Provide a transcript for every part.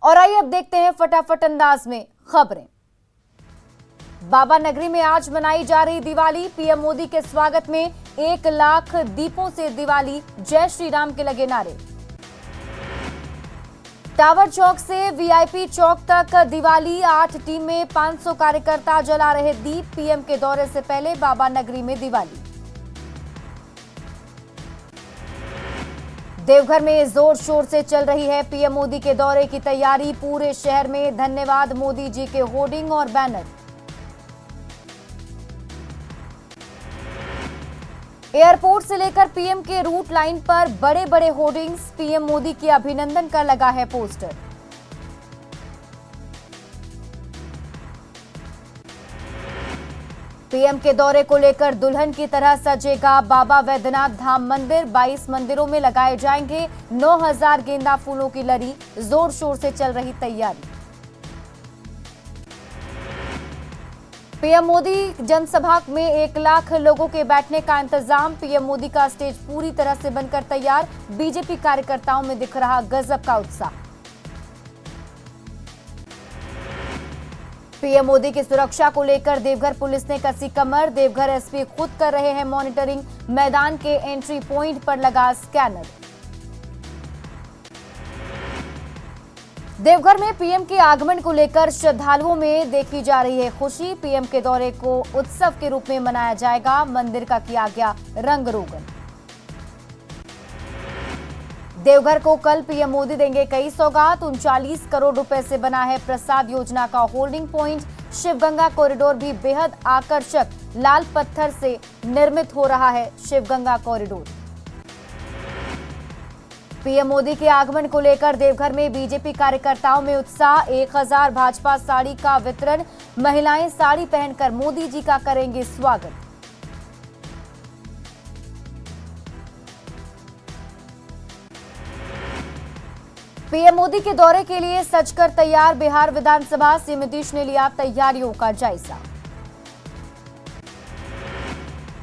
और आइए अब देखते हैं फटाफट अंदाज में खबरें। बाबा नगरी में आज मनाई जा रही दिवाली। पीएम मोदी के स्वागत में 1 लाख दीपों से दिवाली, जय श्री राम के लगे नारे। टावर चौक से वीआईपी चौक तक दिवाली, 8 टीम में 500 कार्यकर्ता जला रहे दीप। पीएम के दौरे से पहले बाबा नगरी में दिवाली। देवघर में जोर शोर से चल रही है पीएम मोदी के दौरे की तैयारी। पूरे शहर में धन्यवाद मोदी जी के होर्डिंग और बैनर। एयरपोर्ट से लेकर पीएम के रूट लाइन पर बड़े बड़े होर्डिंग्स। पीएम मोदी के अभिनंदन का लगा है पोस्टर। पीएम के दौरे को लेकर दुल्हन की तरह सजेगा बाबा वैद्यनाथ धाम मंदिर। 22 मंदिरों में लगाए जाएंगे 9000 गेंदा फूलों की लड़ी। जोर शोर से चल रही तैयारी। पीएम मोदी जनसभा में 1 लाख लोगों के बैठने का इंतजाम। पीएम मोदी का स्टेज पूरी तरह से बनकर तैयार। बीजेपी कार्यकर्ताओं में दिख रहा गजब का उत्साह। पीएम मोदी की सुरक्षा को लेकर देवघर पुलिस ने कसी कमर। देवघर एसपी खुद कर रहे हैं मॉनिटरिंग। मैदान के एंट्री पॉइंट पर लगा स्कैनर। देवघर में पीएम के आगमन को लेकर श्रद्धालुओं में देखी जा रही है खुशी। पीएम के दौरे को उत्सव के रूप में मनाया जाएगा। मंदिर का किया गया रंग रोगन। देवघर को कल पीएम मोदी देंगे कई सौगात। 39 करोड़ रुपए से बना है प्रसाद योजना का होल्डिंग पॉइंट। शिवगंगा कॉरिडोर भी बेहद आकर्षक लाल पत्थर से निर्मित हो रहा है। शिवगंगा कॉरिडोर। पीएम मोदी के आगमन को लेकर देवघर में बीजेपी कार्यकर्ताओं में उत्साह। 1000 भाजपा साड़ी का वितरण। महिलाएं साड़ी पहनकर मोदी जी का करेंगे स्वागत। पीएम मोदी के दौरे के लिए सजकर तैयार बिहार विधानसभा। सीएम नीतीश ने लिया तैयारियों का जायजा।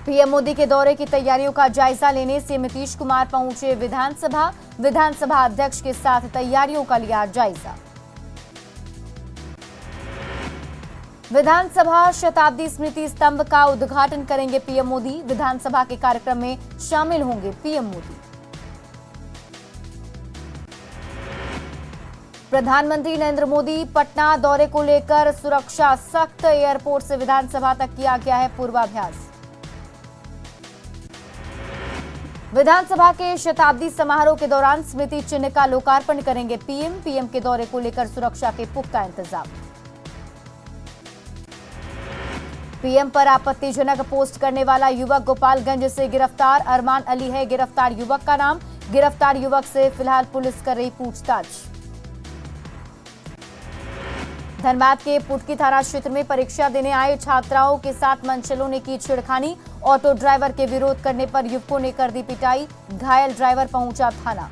पीएम मोदी के दौरे की तैयारियों का जायजा लेने सीएम नीतीश कुमार पहुंचे विधानसभा। विधानसभा अध्यक्ष के साथ तैयारियों का लिया जायजा। विधानसभा शताब्दी स्मृति स्तंभ का उद्घाटन करेंगे पीएम मोदी। विधानसभा के कार्यक्रम में शामिल होंगे पीएम मोदी। प्रधानमंत्री नरेंद्र मोदी पटना दौरे को लेकर सुरक्षा सख्त। एयरपोर्ट से विधानसभा तक किया गया है पूर्वाभ्यास। विधानसभा के शताब्दी समारोह के दौरान स्मृति चिन्ह का लोकार्पण करेंगे पीएम। पीएम के दौरे को लेकर सुरक्षा के पुख्ता इंतजाम। पीएम पर आपत्तिजनक पोस्ट करने वाला युवक गोपालगंज से गिरफ्तार। अरमान अली है गिरफ्तार युवक का नाम। गिरफ्तार युवक से फिलहाल पुलिस कर रही पूछताछ। धनबाद के पुटकी थाना क्षेत्र में परीक्षा देने आए छात्राओं के साथ मनचलों ने की छेड़खानी। ऑटो ड्राइवर के विरोध करने पर युवकों ने कर दी पिटाई। घायल ड्राइवर पहुंचा थाना।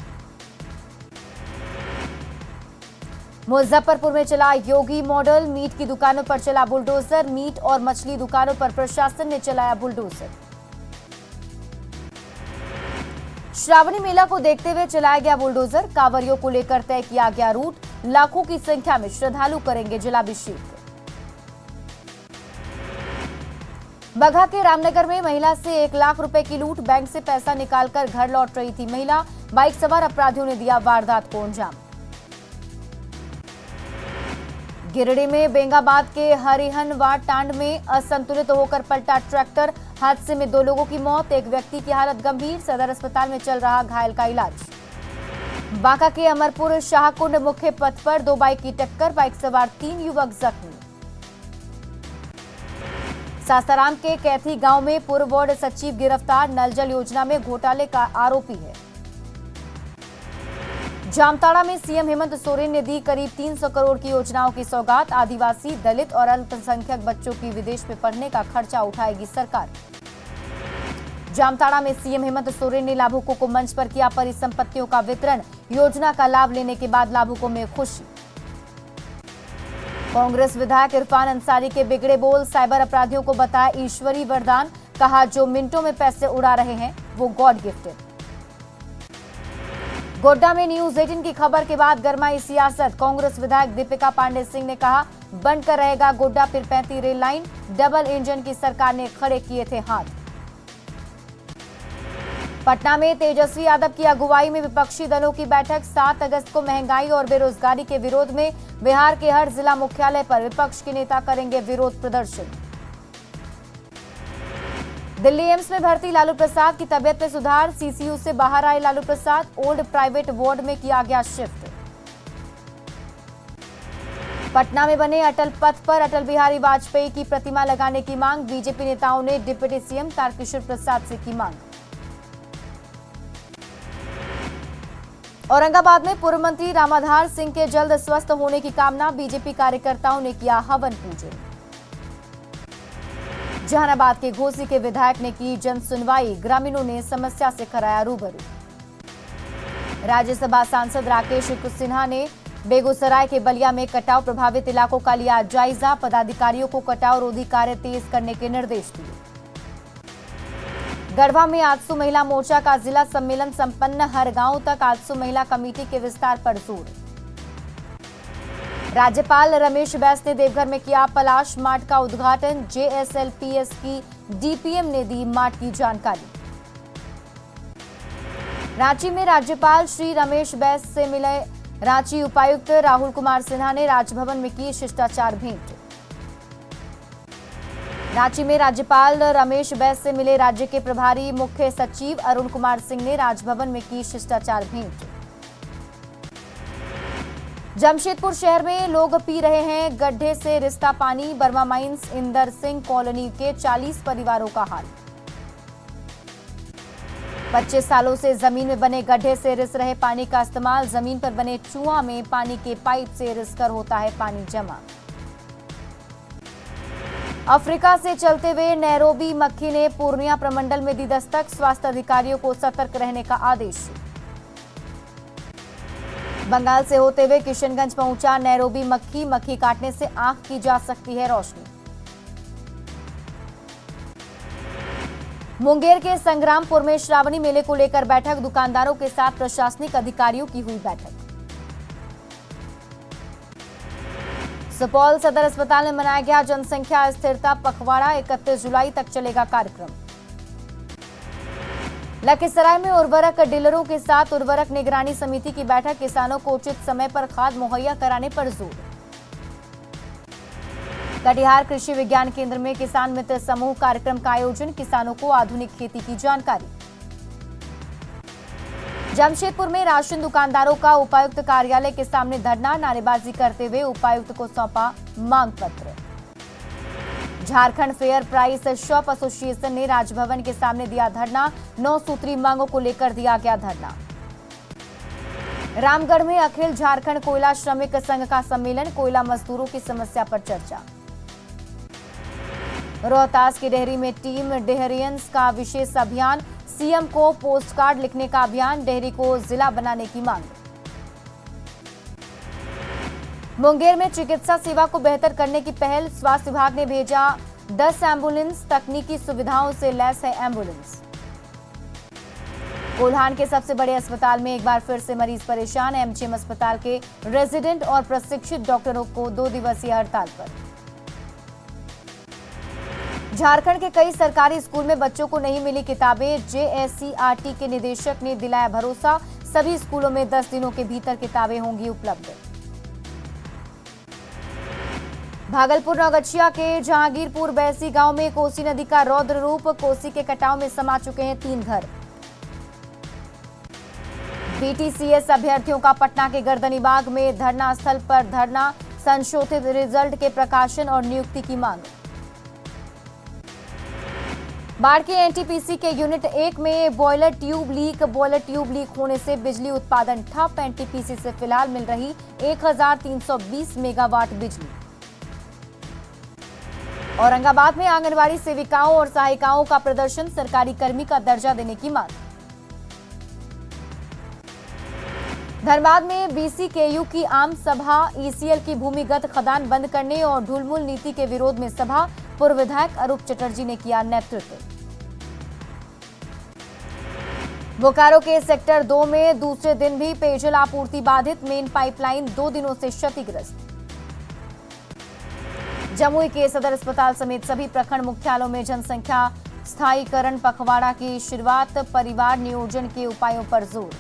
मुजफ्फरपुर में चला योगी मॉडल। मीट की दुकानों पर चला बुलडोजर। मीट और मछली दुकानों पर प्रशासन ने चलाया बुलडोजर। श्रावणी मेला को देखते हुए चलाया गया बुलडोजर। कांवरियों को लेकर तय किया गया रूट। लाखों की संख्या में श्रद्धालु करेंगे जलाभिषेक। बगहा के रामनगर में महिला से 1 लाख रुपए की लूट। बैंक से पैसा निकालकर घर लौट रही थी महिला। बाइक सवार अपराधियों ने दिया वारदात को अंजाम। गिरिडीह में बेंगाबाद के हरिहनवा टांड में असंतुलित होकर पलटा ट्रैक्टर। हादसे में 2 लोगों की मौत। एक व्यक्ति की हालत गंभीर। सदर अस्पताल में चल रहा घायल का इलाज। बांका के अमरपुर शाहकुंड मुख्य पथ पर 2 बाइक की टक्कर। बाइक सवार 3 युवक जख्मी। सासाराम के कैथी गांव में पूर्व वार्ड सचिव गिरफ्तार। नल जल योजना में घोटाले का आरोपी है। जामताड़ा में सीएम हेमंत सोरेन ने दी करीब 300 करोड़ की योजनाओं की सौगात। आदिवासी, दलित और अल्पसंख्यक बच्चों की विदेश में पढ़ने का खर्चा उठाएगी सरकार। जामताड़ा में सीएम हेमंत सोरेन ने लाभुकों को मंच पर किया परिसंपत्तियों का वितरण। योजना का लाभ लेने के बाद लाभुकों में खुशी। कांग्रेस विधायक इरफान अंसारी के बिगड़े बोल। साइबर अपराधियों को बताया ईश्वरी वरदान। कहा जो मिनटों में पैसे उड़ा रहे हैं वो गॉड गिफ्टेड। गोड्डा में न्यूज 18 की खबर के बाद गरमाई सियासत। कांग्रेस विधायक दीपिका पांडे सिंह ने कहा, बंद कर रहेगा Godda Pirpainti rail line. Double engine की सरकार ने खड़े किए थे हाथ। पटना में तेजस्वी यादव की अगुवाई में विपक्षी दलों की बैठक। 7 अगस्त को महंगाई और बेरोजगारी के विरोध में बिहार के हर जिला मुख्यालय पर विपक्ष के नेता करेंगे विरोध प्रदर्शन। दिल्ली एम्स में भर्ती लालू प्रसाद की तबियत में सुधार। सीसीयू से बाहर आए Lalu Prasad. Old private ward में किया गया शिफ्ट। पटना में बने अटल पथ पर अटल बिहारी वाजपेयी की प्रतिमा लगाने की मांग। बीजेपी नेताओं ने डिप्टी सीएम तारकिशोर प्रसाद से की मांग। औरंगाबाद में पूर्व मंत्री रामाधार सिंह के जल्द स्वस्थ होने की कामना। बीजेपी कार्यकर्ताओं ने किया हवन पूजन। जहानाबाद के घोसी के विधायक ने की जन सुनवाई। ग्रामीणों ने समस्या से कराया रूबरू। राज्यसभा सांसद राकेश सिन्हा ने बेगूसराय के बलिया में कटाव प्रभावित इलाकों का लिया जायजा। पदाधिकारियों को कटाव रोधी कार्य तेज करने के निर्देश दिए। गढ़वा में आजसू महिला मोर्चा का जिला सम्मेलन संपन्न। हर गांव तक आजसू महिला कमेटी के विस्तार पर जोर। राज्यपाल रमेश बैस ने देवघर में किया पलाश मार्ट का उद्घाटन। जेएसएलपीएस की डीपीएम ने दी मार्ट की जानकारी। रांची में राज्यपाल श्री रमेश बैस से मिले रांची उपायुक्त राहुल कुमार सिन्हा ने राजभवन में की शिष्टाचार भेंट। रांची में राज्यपाल रमेश बैस से मिले राज्य के प्रभारी मुख्य सचिव अरुण कुमार सिंह ने राजभवन में की शिष्टाचार भेंट। जमशेदपुर शहर में लोग पी रहे हैं गड्ढे से रिश्ता पानी। Burma mines Inder Singh colony के 40 परिवारों का हाल। 25 सालों से जमीन में बने गड्ढे से रिस रहे पानी का इस्तेमाल। जमीन पर बने चूहा में पानी के पाइप से रिसकर होता है पानी जमा। अफ्रीका से चलते हुए नैरोबी मक्खी ने पूर्णिया प्रमंडल में दी दस्तक। स्वास्थ्य अधिकारियों को सतर्क रहने का आदेश। बंगाल से होते हुए किशनगंज पहुंचा नैरोबी मक्खी। मक्खी काटने से आंख की जा सकती है रोशनी। मुंगेर के संग्रामपुर में श्रावणी मेले को लेकर बैठक। दुकानदारों के साथ प्रशासनिक अधिकारियों की हुई बैठक। सुपौल सदर अस्पताल में मनाया गया जनसंख्या स्थिरता पखवाड़ा। 31 जुलाई तक चलेगा कार्यक्रम। लखीसराय में उर्वरक डीलरों के साथ उर्वरक निगरानी समिति की बैठक। किसानों को उचित समय पर खाद मुहैया कराने पर जोर। कटिहार कृषि विज्ञान केंद्र में किसान मित्र समूह कार्यक्रम का आयोजन। किसानों को आधुनिक खेती की जानकारी। जमशेदपुर में राशन दुकानदारों का उपायुक्त कार्यालय के सामने धरना। नारेबाजी करते हुए उपायुक्त को सौंपा मांग पत्र। Jharkhand fair price shop association ने राजभवन के सामने दिया धरना। 9 सूत्री मांगों को लेकर दिया गया धरना। रामगढ़ में अखिल झारखंड कोयला श्रमिक संघ का सम्मेलन। कोयला मजदूरों की समस्या पर चर्चा। रोहतास की डेहरी में टीम डेहरियंस का विशेष अभियान। सीएम को पोस्ट कार्ड लिखने का अभियान। डेहरी को जिला बनाने की मांग। मुंगेर में चिकित्सा सेवा को बेहतर करने की पहल। स्वास्थ्य विभाग ने भेजा 10 एम्बुलेंस। तकनीकी सुविधाओं से लैस है एम्बुलेंस। कोल्हान के सबसे बड़े अस्पताल में एक बार फिर से मरीज परेशान। एमजीएम अस्पताल के रेजिडेंट और प्रशिक्षित डॉक्टरों को 2 दिवसीय हड़ताल पर। झारखंड के कई सरकारी स्कूल में बच्चों को नहीं मिली किताबें। जेएससीईआरटी के निदेशक ने दिलाया भरोसा। सभी स्कूलों में 10 दिनों के भीतर किताबें होंगी उपलब्ध। भागलपुर नौगछिया के जहांगीरपुर बैसी गांव में कोसी नदी का रौद्र रूप। कोसी के कटाव में समा चुके हैं 3 घर। बीटीसीएस अभ्यर्थियों का पटना के गर्दनीबाग में धरना स्थल पर धरना। संशोधित रिजल्ट के प्रकाशन और नियुक्ति की मांग। बाढ़ के एनटीपीसी के यूनिट 1 में बॉयलर ट्यूब लीक होने से बिजली उत्पादन ठप। एनटीपीसी से फिलहाल मिल रही 1320 मेगावाट बिजली। औरंगाबाद में आंगनबाड़ी सेविकाओं और सहायिकाओं का प्रदर्शन। सरकारी कर्मी का दर्जा देने की मांग। धनबाद में बीसीकेयू की आम सभा। ईसीएल की भूमिगत खदान बंद करने और ढुलमुल नीति के विरोध में सभा। पूर्व विधायक अरूप चटर्जी ने किया नेतृत्व। बोकारो के सेक्टर 2 में दूसरे दिन भी पेयजल आपूर्ति बाधित, मेन पाइपलाइन 2 दिनों से क्षतिग्रस्त। जमुई के सदर अस्पताल समेत सभी प्रखंड मुख्यालयों में जनसंख्या स्थायीकरण पखवाड़ा की शुरुआत, परिवार नियोजन के उपायों पर जोर।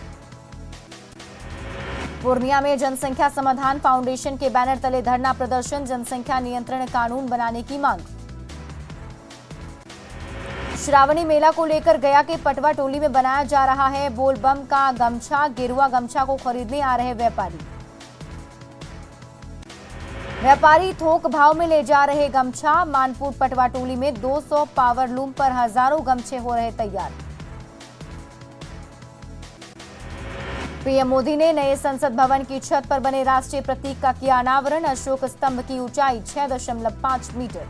पूर्णिया में जनसंख्या समाधान फाउंडेशन के बैनर तले धरना प्रदर्शन, जनसंख्या नियंत्रण कानून बनाने की मांग। श्रावणी मेला को लेकर गया के पटवा टोली में बनाया जा रहा है बोलबम का गमछा, गेरुआ गमछा को खरीदने आ रहे व्यापारी। व्यापारी थोक भाव में ले जा रहे गमछा, मानपुर पटवा टोली में 200 पावर लूम पर हजारों गमछे हो रहे तैयार। पीएम मोदी ने नए संसद भवन की छत पर बने राष्ट्रीय प्रतीक का किया अनावरण, अशोक स्तंभ की ऊंचाई 6.5 मीटर।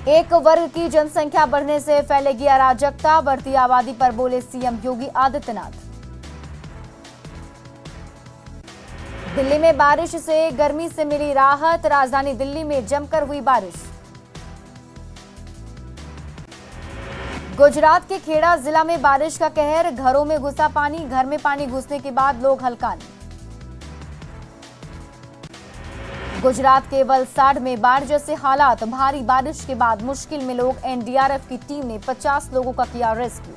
एक वर्ग की जनसंख्या बढ़ने से फैलेगी अराजकता, बढ़ती आबादी पर बोले सीएम योगी आदित्यनाथ। दिल्ली में बारिश से गर्मी से मिली राहत, राजधानी दिल्ली में जमकर हुई बारिश। गुजरात के खेड़ा जिला में बारिश का कहर, घरों में घुसा पानी, घर में पानी घुसने के बाद लोग हलकान। गुजरात के वलसाड में बाढ़ जैसे हालात, भारी बारिश के बाद मुश्किल में लोग, एनडीआरएफ की टीम ने 50 लोगों का किया रेस्क्यू।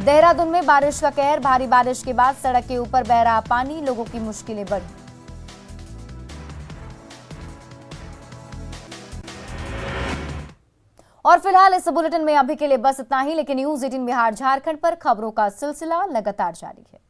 देहरादून में बारिश का कहर, भारी बारिश के बाद सड़क के ऊपर बह रहा पानी, लोगों की मुश्किलें बढ़ी। और फिलहाल इस बुलेटिन में अभी के लिए बस इतना ही, लेकिन न्यूज़ 18 बिहार झारखंड पर खबरों का सिलसिला लगातार जारी है।